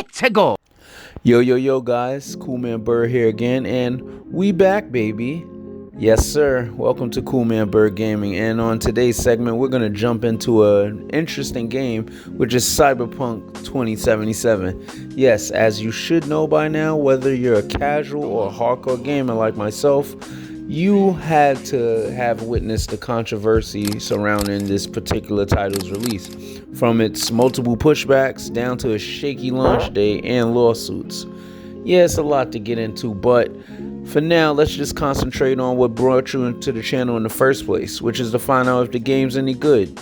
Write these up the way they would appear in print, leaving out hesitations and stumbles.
Let's go! Yo, guys, Cool Man Bird here again, and we back, baby. Yes, sir. Welcome to Cool Man Bird Gaming, and on today's segment, we're going to jump into an interesting game, which is Cyberpunk2077. Yes, as you should know by now, whether you're a casual or a hardcore gamer like myself, you had to have witnessed the controversy surrounding this particular title's release, from its multiple pushbacks down to a shaky launch day and lawsuits. Yeah, it's a lot to get into, but for now, let's just concentrate on what brought you into the channel in the first place, which is to find out if the game's any good.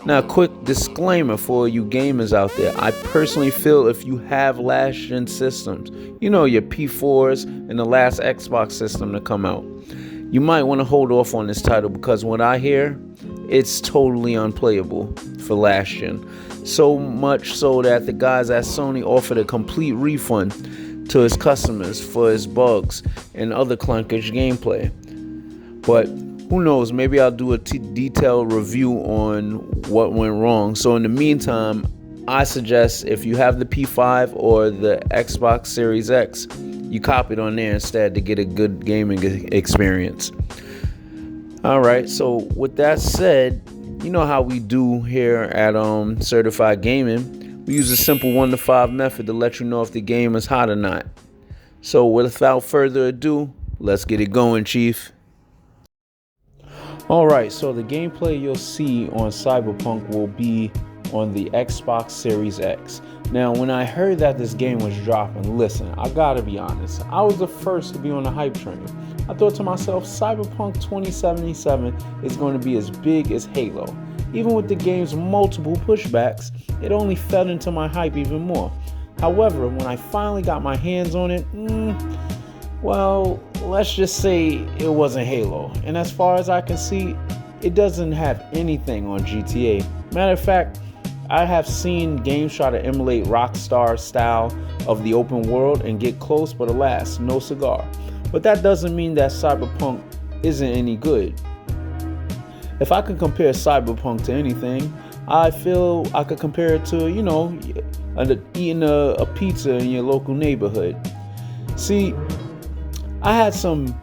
Now, quick disclaimer for you gamers out there. I personally feel if you have last-gen systems, you know, your P4s and the last Xbox system to come out, you might want to hold off on this title because what I hear, it's totally unplayable for last gen. So much so that the guys at Sony offered a complete refund to his customers for his bugs and other clunkish gameplay. But who knows, maybe I'll do a detailed review on what went wrong. So in the meantime, I suggest if you have the P5 or the Xbox Series X, you copy it on there instead to get a good gaming experience. Alright, so with that said, you know how we do here at Certified Gaming. We use a simple 1 to 5 method to let you know if the game is hot or not. So without further ado, let's get it going, Chief. Alright, so the gameplay you'll see on Cyberpunk will be on the Xbox Series X. Now, when I heard that this game was dropping, listen, I gotta be honest, I was the first to be on the hype train. I thought to myself, Cyberpunk 2077 is going to be as big as Halo. Even with the game's multiple pushbacks, it only fed into my hype even more. However, when I finally got my hands on it, well, let's just say it wasn't Halo. And as far as I can see, it doesn't have anything on GTA. Matter of fact, I have seen games try to emulate Rockstar style of the open world and get close, but alas, no cigar. But that doesn't mean that Cyberpunk isn't any good. If I could compare Cyberpunk to anything, I feel I could compare it to, you know, eating a pizza in your local neighborhood. See, I had some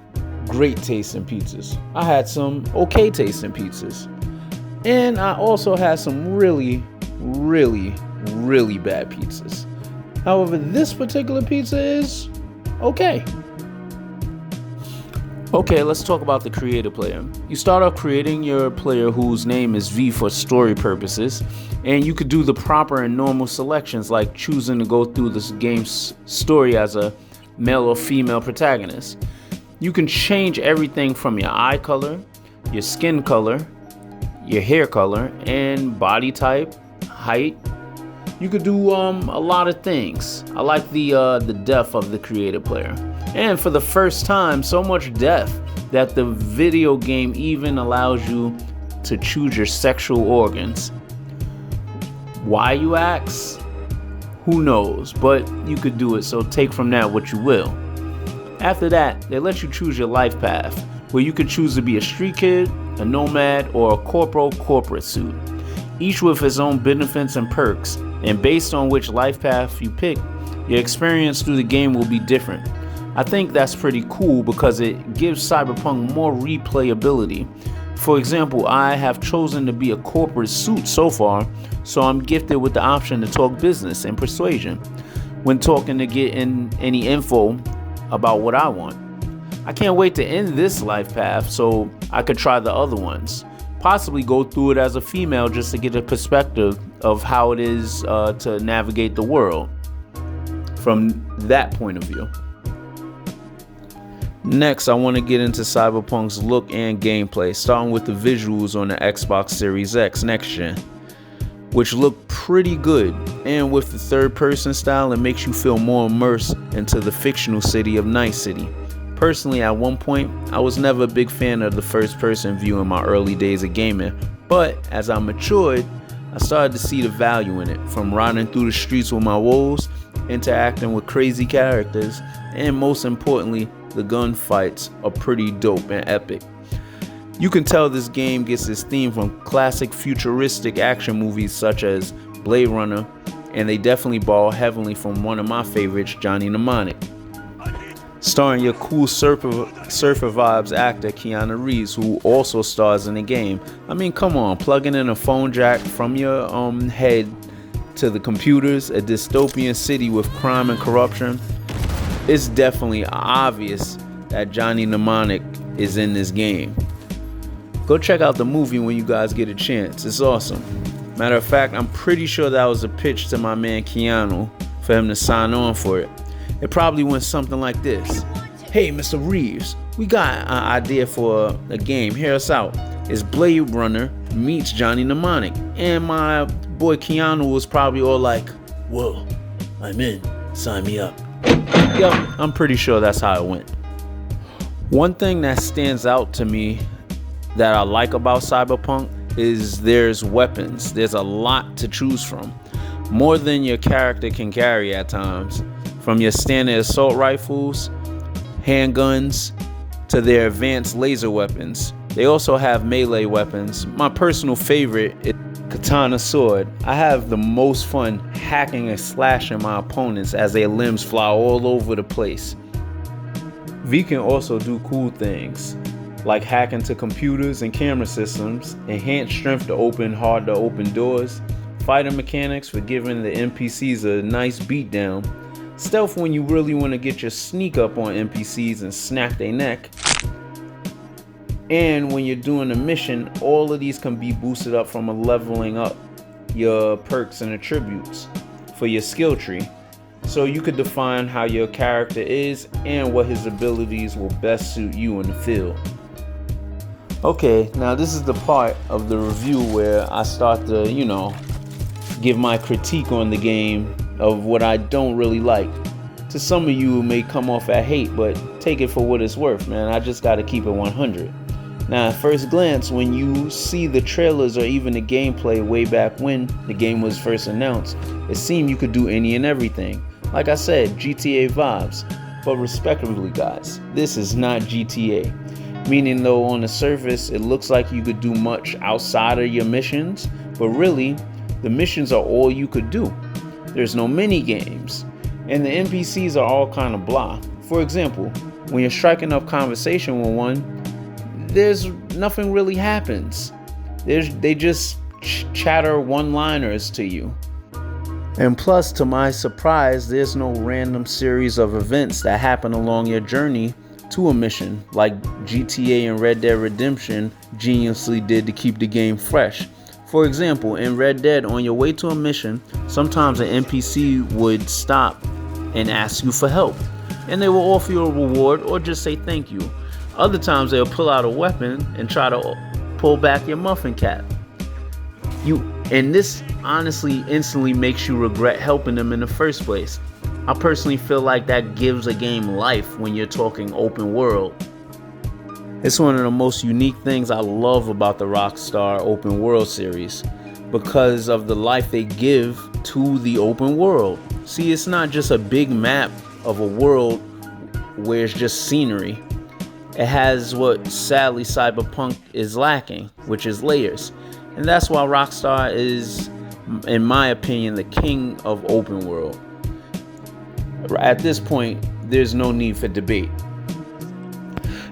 great tasting pizzas. I had some okay tasting pizzas. And I also had some really bad pizzas. However, this particular pizza is okay. Okay, let's talk about the creator player. You start off creating your player whose name is V for story purposes, and you could do the proper and normal selections like choosing to go through this game's story as a male or female protagonist. You can change everything from your eye color, your skin color, your hair color, and body type, height. You could do a lot of things. I like the depth of the creator player. And for the first time, so much depth that the video game even allows you to choose your sexual organs. Why, you ask? Who knows, but you could do it, so take from that what you will. After that, they let you choose your life path, where you could choose to be a street kid, a nomad, or a corporate suit, each with its own benefits and perks, and based on which life path you pick, your experience through the game will be different. I think that's pretty cool because it gives Cyberpunk more replayability. For example, I have chosen to be a corporate suit so far, so I'm gifted with the option to talk business and persuasion when talking to get in any info about what I want. I can't wait to end this life path so I could try the other ones. Possibly go through it as a female just to get a perspective of how it is to navigate the world from that point of view. Next, I want to get into Cyberpunk's look and gameplay, starting with the visuals on the Xbox Series X next gen, which look pretty good, and with the third-person style, it makes you feel more immersed into the fictional city of Night City. Personally, at one point, I was never a big fan of the first-person view in my early days of gaming, but as I matured, I started to see the value in it, from riding through the streets with my wolves, interacting with crazy characters, and most importantly, the gunfights are pretty dope and epic. You can tell this game gets its theme from classic futuristic action movies such as Blade Runner and they definitely borrow heavily from one of my favorites, Johnny Mnemonic. Starring your cool surfer vibes actor Keanu Reeves, who also stars in the game. I mean, come on, plugging in a phone jack from your head to the computers, a dystopian city with crime and corruption. It's definitely obvious that Johnny Mnemonic is in this game. Go check out the movie when you guys get a chance. It's awesome. Matter of fact, I'm pretty sure that was a pitch to my man Keanu for him to sign on for it. It probably went something like this. Hey, Mr. Reeves, we got an idea for a game. Hear us out. It's Blade Runner meets Johnny Mnemonic. And my boy Keanu was probably all like, whoa, I'm in. Sign me up. Yep, I'm pretty sure that's how it went. One thing that stands out to me that I like about Cyberpunk is there's weapons. There's a lot to choose from. More than your character can carry at times. From your standard assault rifles, handguns, to their advanced laser weapons. They also have melee weapons. My personal favorite is Katana Sword. I have the most fun hacking and slashing my opponents as their limbs fly all over the place. V can also do cool things, like hack into computers and camera systems, enhance strength to open hard to open doors, fighter mechanics for giving the NPCs a nice beatdown, stealth when you really want to get your sneak up on NPCs and snap their neck, and when you're doing a mission, all of these can be boosted up from leveling up your perks and attributes for your skill tree. So you could define how your character is and what his abilities will best suit you in the field. Okay, now this is the part of the review where I start to, give my critique on the game of what I don't really like. To some of you, it may come off at hate, but take it for what it's worth, man. I just gotta keep it 100. Now, at first glance, when you see the trailers or even the gameplay way back when the game was first announced, it seemed you could do any and everything. Like I said, GTA vibes. But respectively, guys, this is not GTA. Meaning though on the surface, it looks like you could do much outside of your missions, but really, the missions are all you could do. There's no mini games, and the NPCs are all kind of blah. For example, when you're striking up conversation with one, there's nothing really happens. They just chatter one-liners to you. And plus, to my surprise, there's no random series of events that happen along your journey to a mission like GTA and Red Dead Redemption geniusly did to keep the game fresh. For example, in Red Dead, on your way to a mission, sometimes an NPC would stop and ask you for help, and they will offer you a reward or just say thank you. Other times they'll pull out a weapon and try to pull back your muffin cap. And this honestly instantly makes you regret helping them in the first place. I personally feel like that gives a game life when you're talking open world. It's one of the most unique things I love about the Rockstar open world series, because of the life they give to the open world. See, it's not just a big map of a world where it's just scenery. It has what sadly Cyberpunk is lacking, which is layers. And that's why Rockstar is, in my opinion, the king of open world. At this point, there's no need for debate.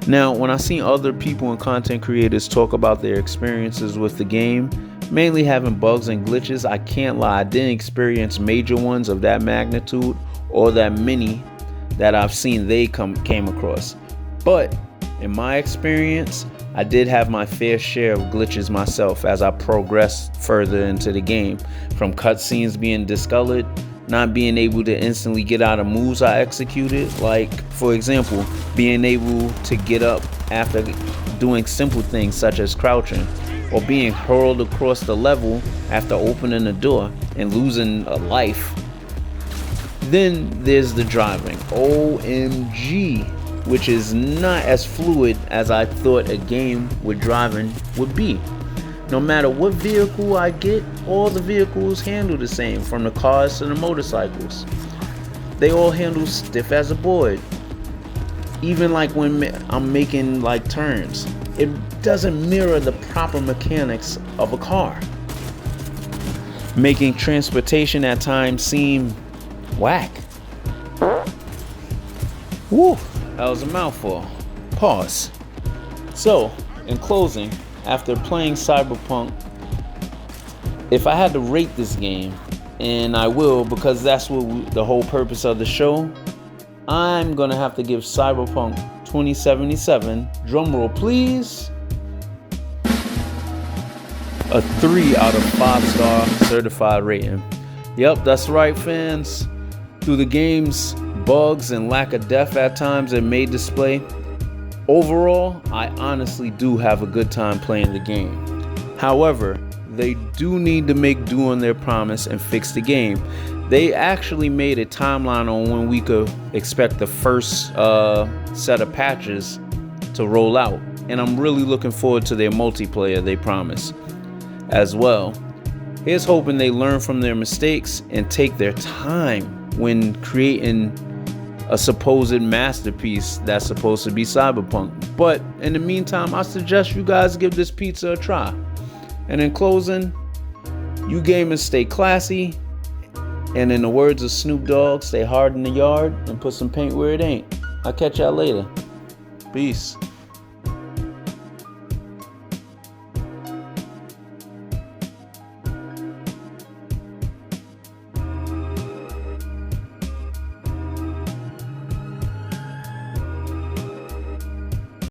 Now, when I see other people and content creators talk about their experiences with the game, mainly having bugs and glitches, I can't lie, I didn't experience major ones of that magnitude or that many that I've seen they came across. But in my experience, I did have my fair share of glitches myself as I progressed further into the game, from cutscenes being discolored, not being able to instantly get out of moves I executed, like for example, being able to get up after doing simple things such as crouching, or being hurled across the level after opening a door and losing a life. Then there's the driving, OMG, which is not as fluid as I thought a game with driving would be. No matter what vehicle I get, all the vehicles handle the same, from the cars to the motorcycles. They all handle stiff as a board. Even like when I'm making like turns, it doesn't mirror the proper mechanics of a car. making transportation at times seem whack. Woo, that was a mouthful. Pause. So, in closing, after playing Cyberpunk, if I had to rate this game, and I will because that's what the whole purpose of the show, I'm gonna have to give Cyberpunk2077, drumroll please, a 3 out of 5-star certified rating. Yep, that's right, fans. Through the game's bugs and lack of depth at times it may display, overall, I honestly do have a good time playing the game. However, they do need to make do on their promise and fix the game. They actually made a timeline on when we could expect the first set of patches to roll out, and I'm really looking forward to their multiplayer they promised as well. Here's hoping they learn from their mistakes and take their time when creating a supposed masterpiece that's supposed to be Cyberpunk. But in the meantime, I suggest you guys give this pizza a try. And in closing, you gamers stay classy, and in the words of Snoop Dogg, stay hard in the yard and put some paint where it ain't. I'll catch y'all later. Peace.